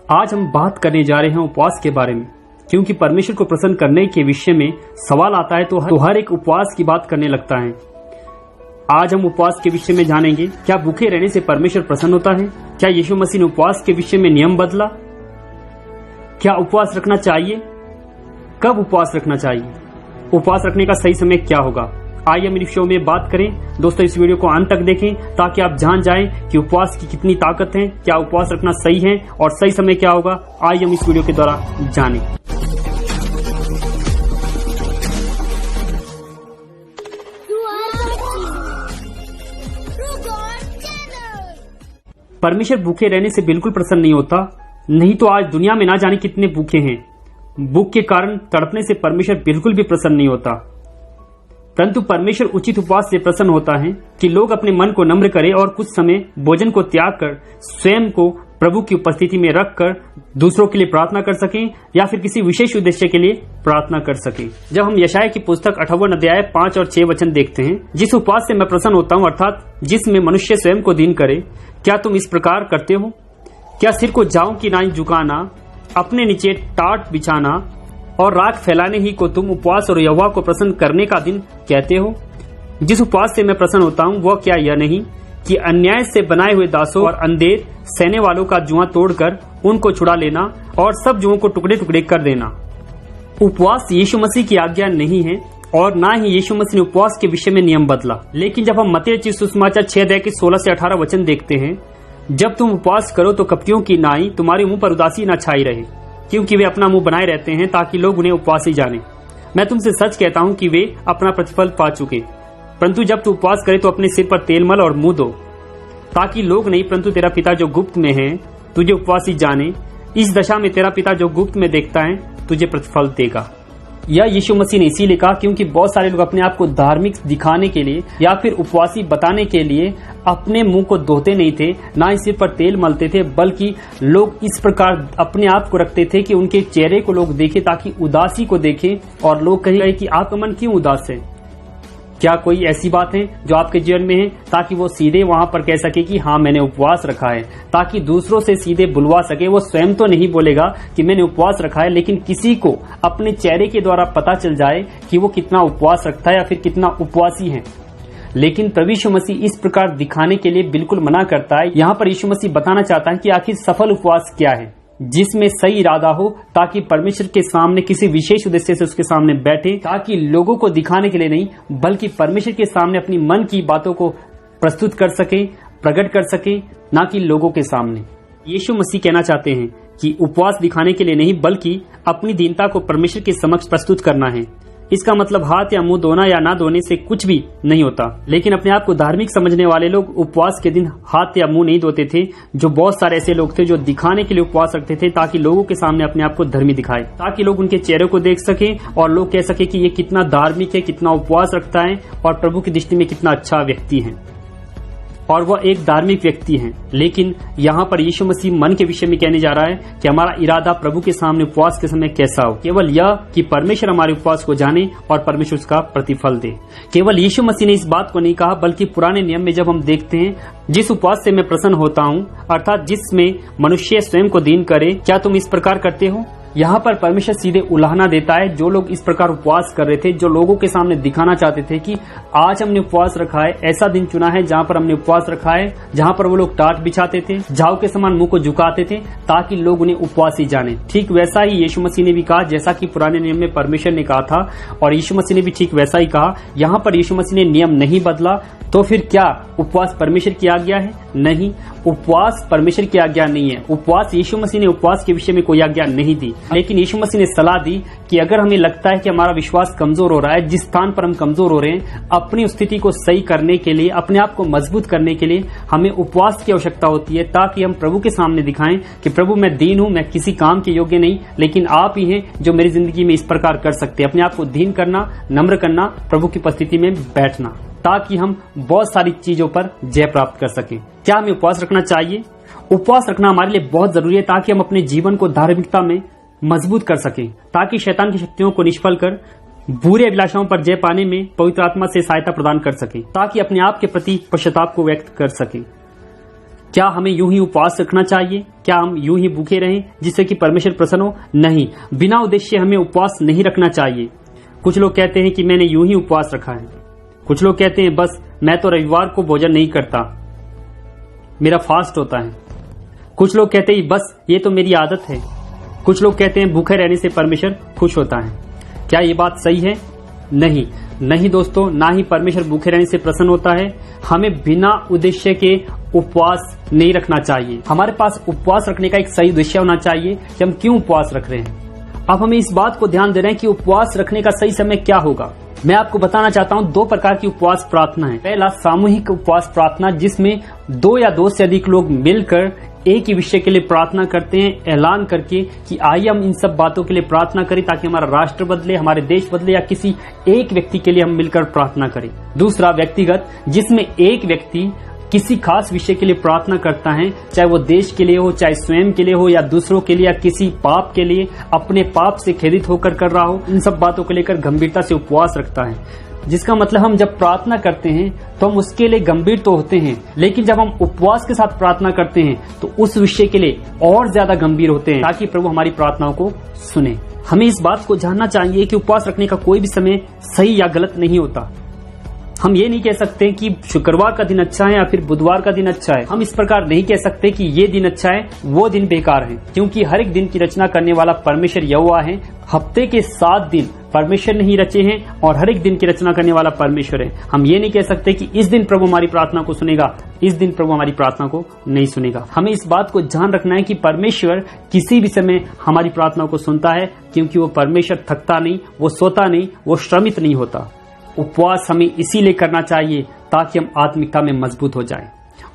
आज हम बात करने जा रहे हैं उपवास के बारे में, क्योंकि परमेश्वर को प्रसन्न करने के विषय में सवाल आता है तो हर एक उपवास की बात करने लगता है। आज हम उपवास के विषय में जानेंगे, क्या भूखे रहने से परमेश्वर प्रसन्न होता है? क्या यीशु मसीह ने उपवास के विषय में नियम बदला? क्या उपवास रखना चाहिए? कब उपवास रखना चाहिए? उपवास रखने का सही समय क्या होगा? आइए हम इस शो में बात करें। दोस्तों, इस वीडियो को अंत तक देखें ताकि आप जान जाएं कि उपवास की कितनी ताकत है, क्या उपवास रखना सही है और सही समय क्या होगा। आइए हम इस वीडियो के द्वारा जानें। परमेश्वर भूखे रहने से बिल्कुल प्रसन्न नहीं होता, नहीं तो आज दुनिया में ना जाने कितने भूखे हैं। भूख के कारण तड़पने से परमेश्वर बिल्कुल भी प्रसन्न नहीं होता, परंतु परमेश्वर उचित उपवास से प्रसन्न होता है कि लोग अपने मन को नम्र करें और कुछ समय भोजन को त्याग कर स्वयं को प्रभु की उपस्थिति में रखकर दूसरों के लिए प्रार्थना कर सकें या फिर किसी विशेष उद्देश्य के लिए प्रार्थना कर सकें। जब हम यशायाह की पुस्तक 58 अध्याय 5 और 6 वचन देखते हैं, जिस उपवास से मैं प्रसन्न होता हूँ अर्थात जिसमें मनुष्य स्वयं को दीन करे, क्या तुम इस प्रकार करते हो? क्या सिर को जाऊं की नाई झुकाना, अपने नीचे टाट बिछाना और राख फैलाने ही को तुम उपवास और यहोवा को प्रसन्न करने का दिन कहते हो? जिस उपवास से मैं प्रसन्न होता हूँ वह क्या यह नहीं कि अन्याय से बनाए हुए दासों और अंधेर सहने वालों का जुआ तोड़कर उनको छुड़ा लेना और सब जुओं को टुकड़े टुकड़े कर देना। उपवास यीशु मसीह की आज्ञा नहीं है और ना ही यीशु मसीह ने उपवास के विषय में नियम बदला। लेकिन जब हम मत्ती रचित सुसमाचार 6 अध्याय के 16 से 18 वचन देखते हैं, जब तुम उपवास करो तो कपटियों की नाई तुम्हारे मुंह पर उदासी न छाई रहे, क्योंकि वे अपना मुंह बनाए रहते हैं ताकि लोग उन्हें उपवासी जाने। मैं तुमसे सच कहता हूं कि वे अपना प्रतिफल पा चुके। परंतु जब तू उपवास करे तो अपने सिर पर तेल मल और मुंह धो, ताकि लोग नहीं परंतु तेरा पिता जो गुप्त में है तुझे उपवासी जाने। इस दशा में तेरा पिता जो गुप्त में देखता है तुझे प्रतिफल देगा। यह यीशु मसीह ने इसीलिए कहा क्योंकि बहुत सारे लोग अपने आप को धार्मिक दिखाने के लिए या फिर उपवासी बताने के लिए अपने मुंह को धोते नहीं थे, ना ही सिर पर तेल मलते थे, बल्कि लोग इस प्रकार अपने आप को रखते थे कि उनके चेहरे को लोग देखें ताकि उदासी को देखें और लोग कहें कि आपका मन क्यों उदास है। क्या कोई ऐसी बात है जो आपके जीवन में है ताकि वो सीधे वहां पर कह सके कि हाँ मैंने उपवास रखा है, ताकि दूसरों से सीधे बुलवा सके। वो स्वयं तो नहीं बोलेगा कि मैंने उपवास रखा है, लेकिन किसी को अपने चेहरे के द्वारा पता चल जाए कि वो कितना उपवास रखता है या फिर कितना उपवासी है। लेकिन प्रभु यीशु मसीह इस प्रकार दिखाने के लिए बिल्कुल मना करता है। यहाँ पर यीशु मसीह बताना चाहता है कि आखिर सफल उपवास क्या है, जिसमें सही इरादा हो ताकि परमेश्वर के सामने किसी विशेष उद्देश्य से उसके सामने बैठे, ताकि लोगों को दिखाने के लिए नहीं बल्कि परमेश्वर के सामने अपनी मन की बातों को प्रस्तुत कर सके, प्रकट कर सके, ना कि लोगों के सामने। यीशु मसीह कहना चाहते हैं कि उपवास दिखाने के लिए नहीं बल्कि अपनी दीनता को परमेश्वर के समक्ष प्रस्तुत करना है। इसका मतलब हाथ या मुंह धोना या ना धोने से कुछ भी नहीं होता। लेकिन अपने आप को धार्मिक समझने वाले लोग उपवास के दिन हाथ या मुंह नहीं धोते थे। जो बहुत सारे ऐसे लोग थे जो दिखाने के लिए उपवास रखते थे ताकि लोगों के सामने अपने आप को धर्मी दिखाए, ताकि लोग उनके चेहरे को देख सके और लोग कह सके कि ये कितना धार्मिक है, कितना उपवास रखता है और प्रभु की दृष्टि में कितना अच्छा व्यक्ति है और वह एक धार्मिक व्यक्ति है। लेकिन यहाँ पर यीशु मसीह मन के विषय में कहने जा रहा है कि हमारा इरादा प्रभु के सामने उपवास के समय कैसा हो। केवल यह कि परमेश्वर हमारे उपवास को जाने और परमेश्वर उसका प्रतिफल दे। केवल यीशु मसीह ने इस बात को नहीं कहा, बल्कि पुराने नियम में जब हम देखते हैं, जिस उपवास से मैं प्रसन्न होता हूँ अर्थात जिसमें मनुष्य स्वयं को दीन करे, क्या तुम इस प्रकार करते हो? यहाँ पर परमेश्वर सीधे उलाहना देता है जो लोग इस प्रकार उपवास कर रहे थे, जो लोगों के सामने दिखाना चाहते थे कि आज हमने उपवास रखा है। ऐसा दिन चुना है जहाँ पर हमने उपवास रखा है, जहाँ पर वो लोग टाट बिछाते थे, झाव के समान मुंह को झुकाते थे ताकि लोग उन्हें उपवासी जाने। ठीक वैसा ही यीशु मसीह ने भी कहा, जैसा कि पुराने नियम में परमेश्वर ने कहा था और यीशु मसीह ने भी ठीक वैसा ही कहा। यहाँ पर यीशु मसीह ने नियम नहीं बदला, तो फिर क्या उपवास परमेश्वर की आज्ञा है? नहीं, उपवास परमेश्वर की आज्ञा नहीं है। उपवास यीशु मसीह ने उपवास के विषय में कोई आज्ञा नहीं दी, लेकिन यीशु मसीह ने सलाह दी कि अगर हमें लगता है कि हमारा विश्वास कमजोर हो रहा है, जिस स्थान पर हम कमजोर हो रहे हैं, अपनी स्थिति को सही करने के लिए, अपने आप को मजबूत करने के लिए हमें उपवास की आवश्यकता होती है, ताकि हम प्रभु के सामने दिखाएं कि प्रभु मैं दीन हूं, मैं किसी काम के योग्य नहीं, लेकिन आप ही हैं जो मेरी जिंदगी में इस प्रकार कर सकते हैं। अपने आप को दीन करना, नम्र करना, प्रभु की उपस्थिति में बैठना, ताकि हम बहुत सारी चीजों पर जय प्राप्त कर सकें। क्या हमें उपवास रखना चाहिए? उपवास रखना हमारे लिए बहुत जरूरी है ताकि हम अपने जीवन को धार्मिकता में मजबूत कर सकें, ताकि शैतान की शक्तियों को निष्फल कर बुरे अभिलाषाओं पर जय पाने में पवित्र आत्मा से सहायता प्रदान कर सके, ताकि अपने आप के प्रति पश्चाताप को व्यक्त कर सके। क्या हमें यूं ही उपवास रखना चाहिए? क्या हम यूं ही भूखे रहें जिससे कि परमेश्वर प्रसन्न हो? नहीं, बिना उद्देश्य हमें उपवास नहीं रखना चाहिए। कुछ लोग कहते हैं कि मैंने यूं ही उपवास रखा है। कुछ लोग कहते हैं बस मैं तो रविवार को भोजन नहीं करता, मेरा फास्ट होता है। कुछ लोग कहते हैं बस ये तो मेरी आदत है। कुछ लोग कहते हैं भूखे रहने से परमेश्वर खुश होता है। क्या ये बात सही है? नहीं, नहीं दोस्तों, ना ही परमेश्वर भूखे रहने से प्रसन्न होता है। हमें बिना उद्देश्य के उपवास नहीं रखना चाहिए। हमारे पास उपवास रखने का एक सही उद्देश्य होना चाहिए कि हम क्यों उपवास रख रहे हैं। अब हमें इस बात को ध्यान दे रहे हैं कि उपवास रखने का सही समय क्या होगा। मैं आपको बताना चाहता हूं 2 प्रकार की उपवास प्रार्थना है। पहला सामूहिक उपवास प्रार्थना, जिसमें 2 या 2 से अधिक लोग मिलकर एक ही विषय के लिए प्रार्थना करते हैं, ऐलान करके कि आइए हम इन सब बातों के लिए प्रार्थना करें ताकि हमारा राष्ट्र बदले, हमारे देश बदले, या किसी एक व्यक्ति के लिए हम मिलकर प्रार्थना करें। दूसरा व्यक्तिगत, जिसमें एक व्यक्ति किसी खास विषय के लिए प्रार्थना करता है, चाहे वो देश के लिए हो, चाहे स्वयं के लिए हो, या दूसरों के लिए, या किसी पाप के लिए, अपने पाप से खेदित होकर कर रहा हो। इन सब बातों को लेकर गंभीरता से उपवास रखता है। जिसका मतलब हम जब प्रार्थना करते हैं तो हम उसके लिए गंभीर तो होते हैं, लेकिन जब हम उपवास के साथ प्रार्थना करते हैं तो उस विषय के लिए और ज्यादा गंभीर होते हैं, ताकि प्रभु हमारी प्रार्थनाओं को सुने। हमें इस बात को जानना चाहिए कि उपवास रखने का कोई भी समय सही या गलत नहीं होता। हम ये नहीं कह सकते कि शुक्रवार का दिन अच्छा है या फिर बुधवार का दिन अच्छा है। हम इस प्रकार नहीं कह सकते कि ये दिन अच्छा है, वो दिन बेकार है, क्योंकि हर एक दिन की रचना करने वाला परमेश्वर यहोवा है। हफ्ते के 7 दिन परमेश्वर ने ही रचे हैं और हर एक दिन की रचना करने वाला परमेश्वर है। हम ये नहीं कह सकते कि इस दिन प्रभु हमारी प्रार्थना को सुनेगा, इस दिन प्रभु हमारी प्रार्थना को नहीं सुनेगा। हमें इस बात को ध्यान रखना है कि परमेश्वर किसी भी समय हमारी प्रार्थना को सुनता है, क्योंकि वो परमेश्वर थकता नहीं, वो सोता नहीं, वो श्रमित नहीं होता। उपवास हमें इसीलिए करना चाहिए ताकि हम आत्मिकता में मजबूत हो जाएं।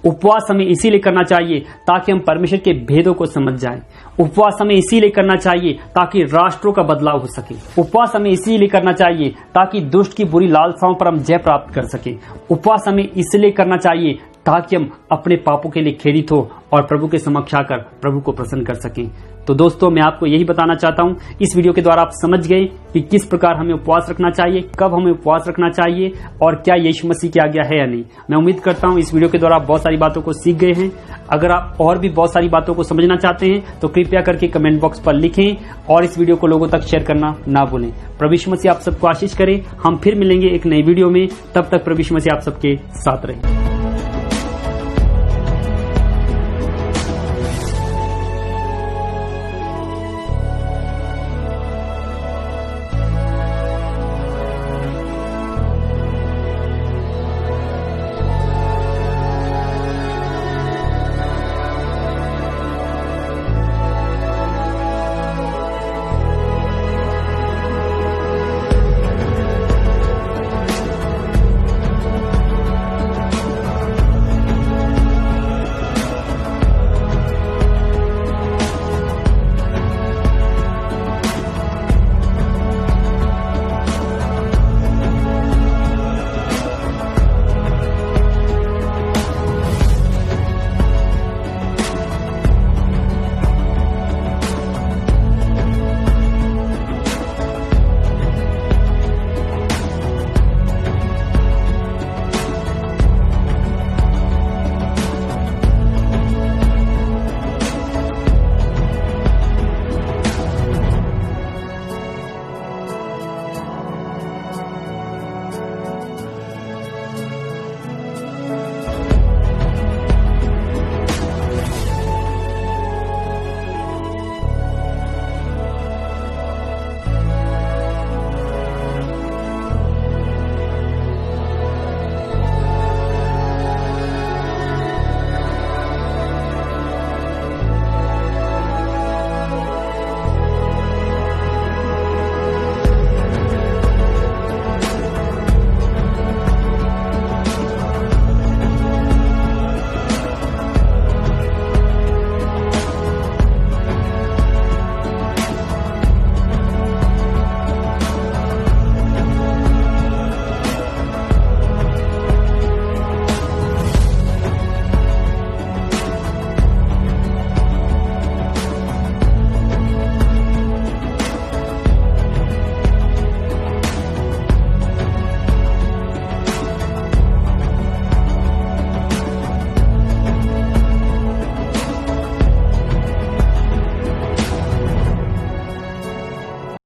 उपवास हमें इसीलिए करना चाहिए ताकि हम परमेश्वर के भेदों को समझ जाएं। उपवास हमें इसीलिए करना चाहिए ताकि राष्ट्रों का बदलाव हो सके। उपवास हमें इसीलिए करना चाहिए ताकि दुष्ट की बुरी लालसाओं पर हम जय प्राप्त कर सके। उपवास हमें इसलिए करना चाहिए ताकि हम अपने पापों के लिए खेदित हो और प्रभु के समक्ष आकर प्रभु को प्रसन्न कर सकें। तो दोस्तों, मैं आपको यही बताना चाहता हूं, इस वीडियो के द्वारा आप समझ गए कि किस प्रकार हमें उपवास रखना चाहिए, कब हमें उपवास रखना चाहिए और क्या यीशु मसीह की आज्ञा है या नहीं। मैं उम्मीद करता हूं इस वीडियो के द्वारा आप बहुत सारी बातों को सीख गए हैं। अगर आप और भी बहुत सारी बातों को समझना चाहते हैं तो कृपया करके कमेंट बॉक्स पर लिखें और इस वीडियो को लोगों तक शेयर करना ना भूलें। प्रभु यीशु मसीह आप सबको आशीष करे। हम फिर मिलेंगे एक नई वीडियो में। तब तक प्रभु यीशु मसीह आप सबके साथ रहे।